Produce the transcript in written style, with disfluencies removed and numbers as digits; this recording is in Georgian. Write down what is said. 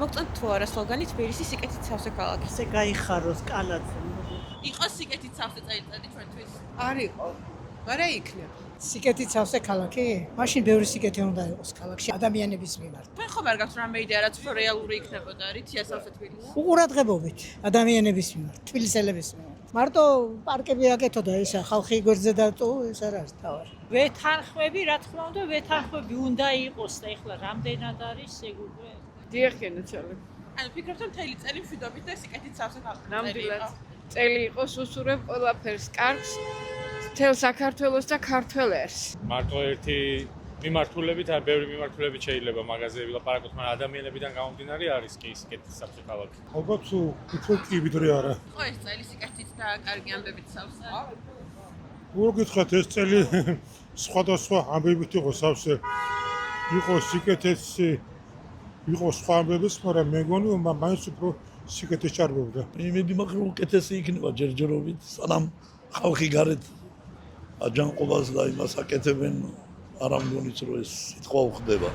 მოგწონთ თუ არა სლოგანი თბილისი სიკეთით სავსე ქალაქი? ესე გაიხაროს კალათზე. იყოს სიკეთით სავსე წელიწადი ჩვენთვის. არ იყო, მაგრამ იქნება. სიკეთით სავსე ქალაქი? მაშინ ბევრი სიკეთე უნდა იყოს ქალაქში ადამიანების მიმართ. თქვენ ხომ არ გაქვთ რამე იდეა რაც უფრო რეალური იქნებოდა, რითია სავსე თბილისი? უყურადღებობით ადამიანების მიმართ, თბილისელების მიმართ. მარტო პარკები აკეთო და ისა ხალხი გვერდზე დატო, ეს არ არის თავი. ვეთანხმები, რა თქმა უნდა, ვეთანხმები უნდა იყოს და ეხლა რამდენად არის ეგ უკვე დიახენაცალე. ანუ ფიქრობთ რომ მთელი წელი მშვიდობით და სიკეთით სავსე ქალაქი? ნამდვილად. წელი იყოს უსურებ ყველაფერს, კარგს, მთელ საქართველოს და ქართველებს. მარტო ერთი მიმართულებით, არ ბევრი მიმართულებით შეიძლება მაღაზიები ლაპარაკოთ, მაგრამ ადამიანებიდან გამომდინარე არის კი სიკეთის სავსე ქალაქი. ალბათ უფრო კი ვიდრე არა. ხო ეს წელი სიკეთით და კარგი ამბებით სავსე. როგორ გითხრათ ეს წელი სხვადასხვა ამბებით იყო სავსე. იყო სიკეთესი, იყო სხვა ამბებიც, მაგრამ მე მგონი მაინც უფრო სიკეთე ჩარბობდა. იმედი მაქვს რომ უკეთესი იქნება ჯერჯერობით, სანამ ხალხი გარეთ აჯანყობას და იმას აკეთებენ, არ ამგონიც რომ ეს სიტყვა უხდება.